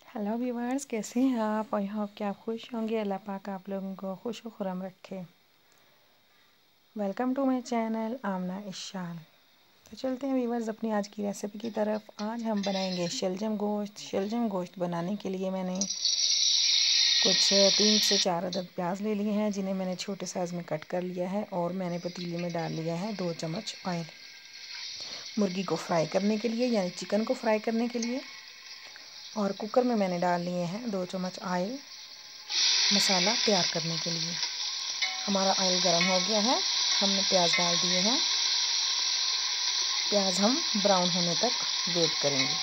Hello viewers, कैसे हैं आप। और यहाँ कि आप खुश होंगे। अल्लाह पाक आप लोगों को खुश व खुरम रखे। वेलकम टू माय चैनल आमना इशान। तो चलते हैं व्यूवर्स अपनी आज की रेसिपी की तरफ। आज हम बनाएंगे शलजम गोश्त। शलजम गोश्त बनाने के लिए मैंने कुछ 3 से 4 अदद प्याज ले लिए हैं, जिन्हें मैंने छोटे साइज़ में कट कर लिया है। और मैंने पतीले में डाल लिया है 2 चम्मच ऑयल, मुर्गी को फ्राई करने के लिए, यानी चिकन को फ्राई करने के लिए। और कुकर में मैंने डाल लिए हैं 2 चम्मच ऑयल, मसाला तैयार करने के लिए। हमारा ऑयल गर्म हो गया है, हमने प्याज डाल दिए हैं। प्याज हम ब्राउन होने तक वेट करेंगे।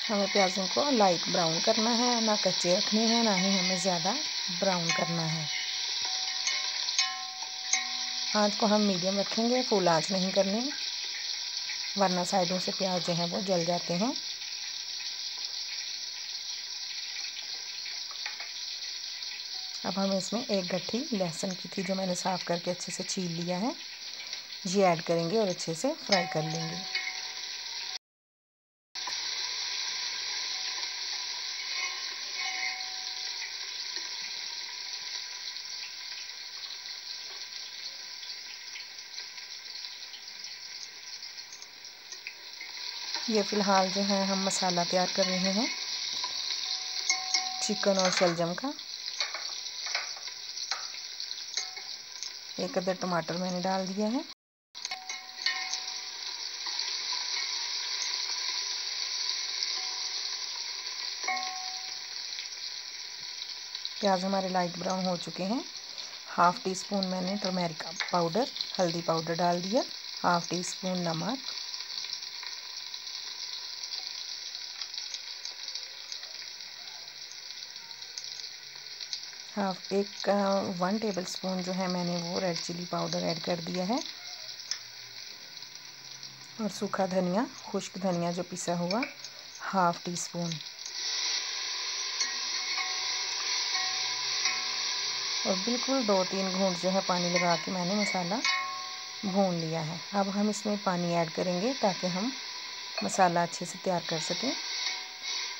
हमें प्याज़ों को लाइट ब्राउन करना है, ना कच्चे रखने हैं, ना ही हमें ज़्यादा ब्राउन करना है। आंच को हम मीडियम रखेंगे, फुल आंच नहीं करनी, वरना साइडों से प्याज जो हैं वो जल जाते हैं। अब हम इसमें एक गट्ठी लहसुन की थी, जो मैंने साफ़ करके अच्छे से छील लिया है, ये ऐड करेंगे और अच्छे से फ्राई कर लेंगे। ये फ़िलहाल जो है हम मसाला तैयार कर रहे हैं चिकन और शलजम का। 1 अदद टमाटर मैंने डाल दिया है। प्याज हमारे लाइट ब्राउन हो चुके हैं। 1/2 टीस्पून मैंने टर्मेरिक पाउडर, हल्दी पाउडर डाल दिया। 1/2 टीस्पून नमक, एक 1 टेबलस्पून जो है मैंने वो रेड चिली पाउडर ऐड कर दिया है। और सूखा धनिया, खुश्क धनिया जो पिसा हुआ, 1/2 टीस्पून। और बिल्कुल 2-3 घूंट जो है पानी लगा के मैंने मसाला भून लिया है। अब हम इसमें पानी ऐड करेंगे ताकि हम मसाला अच्छे से तैयार कर सकें।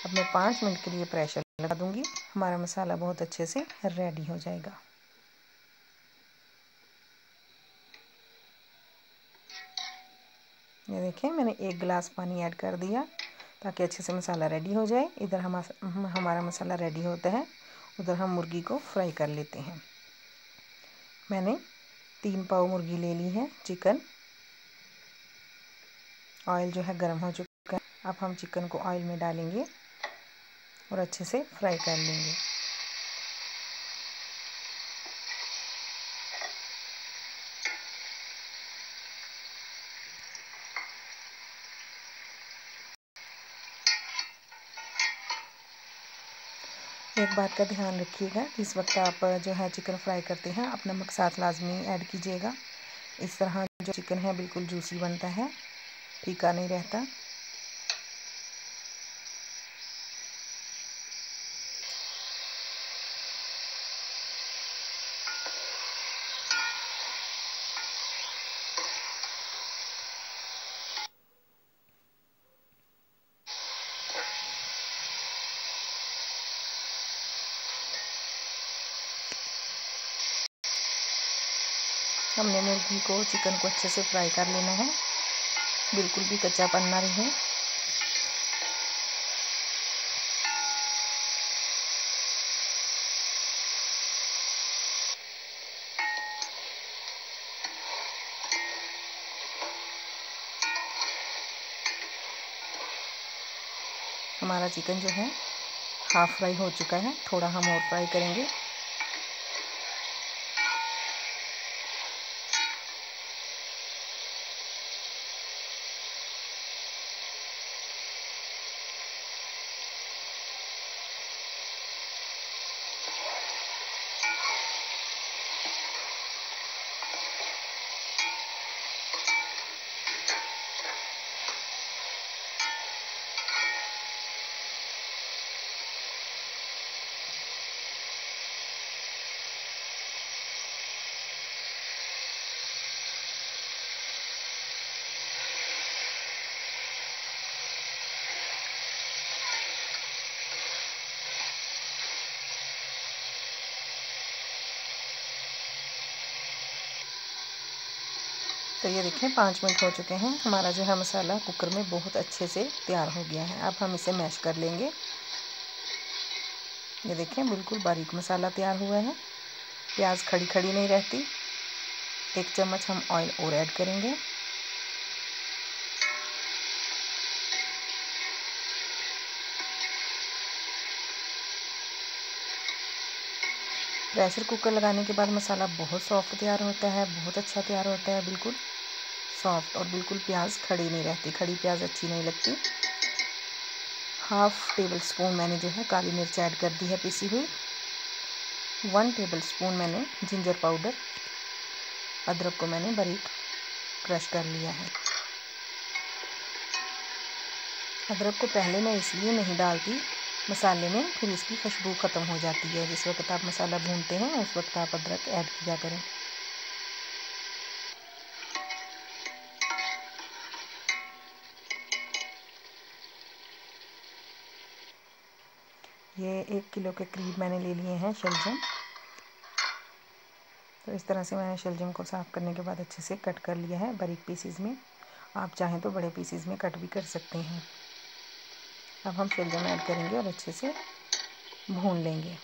अब मैं 5 मिनट के लिए प्रेशर लगा दूंगी, हमारा मसाला बहुत अच्छे से रेडी हो जाएगा। ये देखें, मैंने 1 गिलास पानी ऐड कर दिया ताकि अच्छे से मसाला रेडी हो जाए। इधर हमारा मसाला रेडी होता है, उधर हम मुर्गी को फ्राई कर लेते हैं। मैंने 3 पाव मुर्गी ले ली है, चिकन। ऑयल जो है गर्म हो चुका है। अब हम चिकन को ऑयल में डालेंगे और अच्छे से फ्राई कर लेंगे। एक बात का ध्यान रखिएगा कि इस वक्त आप जो है चिकन फ्राई करते हैं, आप नमक साथ लाजमी ऐड कीजिएगा। इस तरह जो चिकन है बिल्कुल जूसी बनता है, फीका नहीं रहता। हमने मुर्गी को, चिकन को अच्छे से फ्राई कर लेना है, बिल्कुल भी कच्चापन ना रहे। हमारा चिकन जो है हाफ फ्राई हो चुका है, थोड़ा हम और फ्राई करेंगे। तो ये देखें 5 मिनट हो चुके हैं। हमारा जो है मसाला कुकर में बहुत अच्छे से तैयार हो गया है। अब हम इसे मैश कर लेंगे। ये देखें बिल्कुल बारीक मसाला तैयार हुआ है। प्याज खड़ी खड़ी नहीं रहती। 1 चम्मच हम ऑयल और ऐड करेंगे। प्रेशर कुकर लगाने के बाद मसाला बहुत सॉफ्ट तैयार होता है, बहुत अच्छा तैयार होता है, बिल्कुल सॉफ्ट, और बिल्कुल प्याज खड़ी नहीं रहती। खड़ी प्याज अच्छी नहीं लगती। 1/2 टेबल स्पून मैंने जो है काली मिर्च ऐड कर दी है पिसी हुई। 1 टेबल स्पून मैंने जिंजर पाउडर, अदरक को मैंने बारीक क्रश कर लिया है। अदरक को पहले मैं इसलिए नहीं डालती मसाले में, फिर इसकी खुशबू ख़त्म हो जाती है। जिस वक्त आप मसाला भूनते हैं उस वक्त आप अदरक ऐड किया करें। ये 1 किलो के करीब मैंने ले लिए हैं शलजम। तो इस तरह से मैंने शलजम को साफ़ करने के बाद अच्छे से कट कर लिया है बारीक पीसीज में। आप चाहें तो बड़े पीसीज में कट भी कर सकते हैं। अब हम शलजम ऐड करेंगे और अच्छे से भून लेंगे।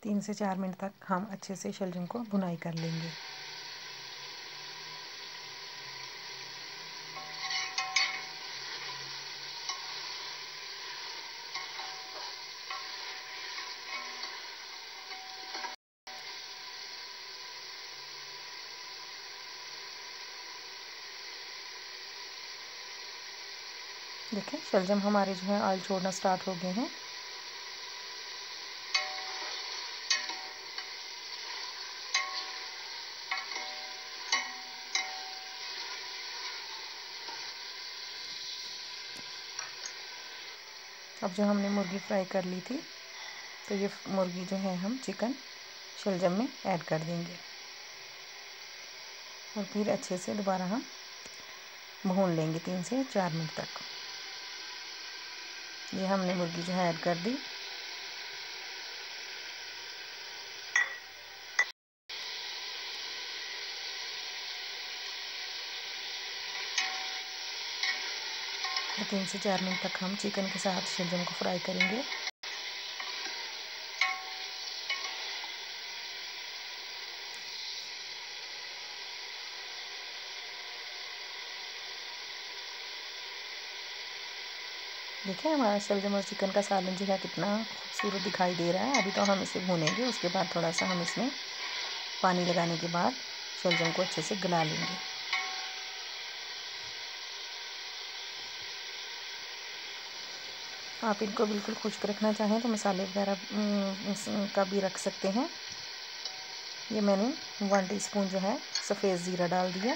तीन से 4 मिनट तक हम अच्छे से शलजम को भुनाई कर लेंगे। देखें शलजम हमारे जो है ऑयल छोड़ना स्टार्ट हो गए हैं। अब जो हमने मुर्गी फ्राई कर ली थी, तो ये मुर्गी जो है हम चिकन शलजम में ऐड कर देंगे और फिर अच्छे से दोबारा हम भून लेंगे 3 से 4 मिनट तक। ये हमने मुर्गी जो है ऐड कर दी। तो 3 से 4 मिनट तक हम चिकन के साथ शलजम को फ्राई करेंगे। देखिए हमारा शलजम और चिकन का सालन जो है कितना खूबसूरत दिखाई दे रहा है। अभी तो हम इसे भूनेंगे, उसके बाद थोड़ा सा हम इसमें पानी लगाने के बाद शलजम को अच्छे से गला लेंगे। आप इनको बिल्कुल खुश्क रखना चाहें तो मसाले वगैरह का भी रख सकते हैं। ये मैंने 1 टीस्पून जो है सफ़ेद ज़ीरा डाल दिया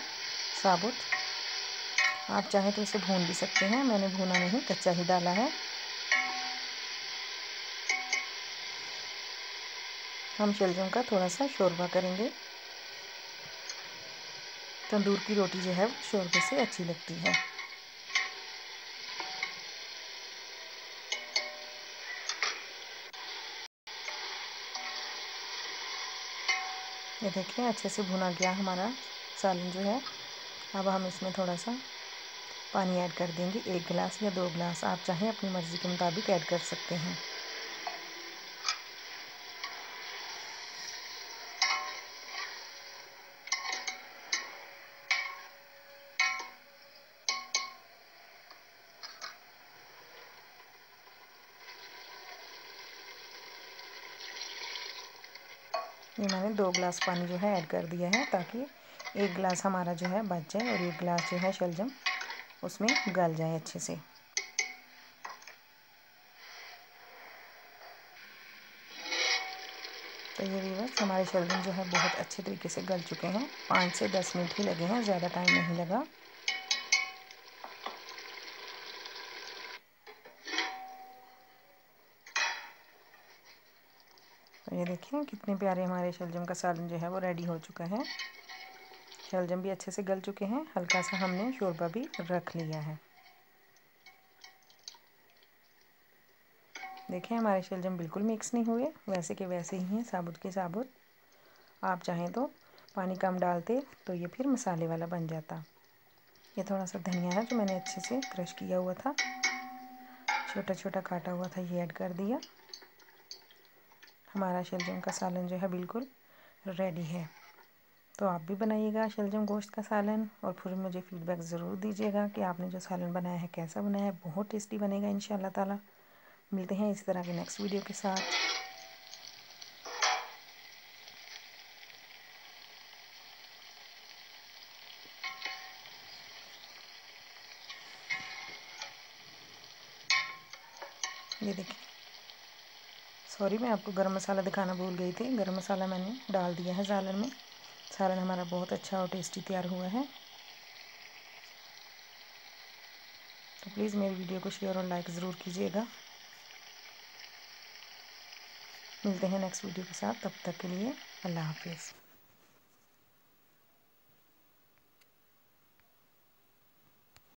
साबुत। आप चाहें तो इसे भून भी सकते हैं, मैंने भूना नहीं, कच्चा ही डाला है। हम शलजम का थोड़ा सा शोरबा करेंगे। तंदूर की रोटी जो है शोरबे से अच्छी लगती है। ये देखिए अच्छे से भुना गया हमारा सालन जो है। अब हम इसमें थोड़ा सा पानी ऐड कर देंगे, 1 गिलास या 2 गिलास, आप चाहें अपनी मर्ज़ी के मुताबिक ऐड कर सकते हैं। ये मैंने 2 गिलास पानी जो है ऐड कर दिया है ताकि 1 गिलास हमारा जो है बच जाए और 1 गिलास जो है शलजम उसमें गल जाए अच्छे से। तो ये व्यूअर्स हमारे शलजम जो है बहुत अच्छे तरीके से गल चुके हैं। 5 से 10 मिनट ही लगे हैं, ज़्यादा टाइम नहीं लगा। तो ये देखें कितने प्यारे हमारे शलजम का सालन जो है वो रेडी हो चुका है। शलजम भी अच्छे से गल चुके हैं, हल्का सा हमने शोरबा भी रख लिया है। देखें हमारे शलजम बिल्कुल मिक्स नहीं हुए, वैसे के वैसे ही हैं, साबुत के साबुत। आप चाहें तो पानी कम डालते तो ये फिर मसाले वाला बन जाता। ये थोड़ा सा धनिया है जो मैंने अच्छे से क्रश किया हुआ था, छोटा छोटा काटा हुआ था, ये ऐड कर दिया। हमारा शलजम का सालन जो है बिल्कुल रेडी है। तो आप भी बनाइएगा शलजम गोश्त का सालन और फिर मुझे फीडबैक ज़रूर दीजिएगा कि आपने जो सालन बनाया है कैसा बनाया है। बहुत टेस्टी बनेगा इंशाल्लाह ताला। मिलते हैं इस तरह के नेक्स्ट वीडियो के साथ। ये देखिए, सॉरी मैं आपको गरम मसाला दिखाना भूल गई थी। गरम मसाला मैंने डाल दिया है सालन में। सालन हमारा बहुत अच्छा और टेस्टी तैयार हुआ है। तो प्लीज़ मेरी वीडियो को शेयर और लाइक ज़रूर कीजिएगा। मिलते हैं नेक्स्ट वीडियो के साथ, तब तक के लिए अल्लाह हाफिज़।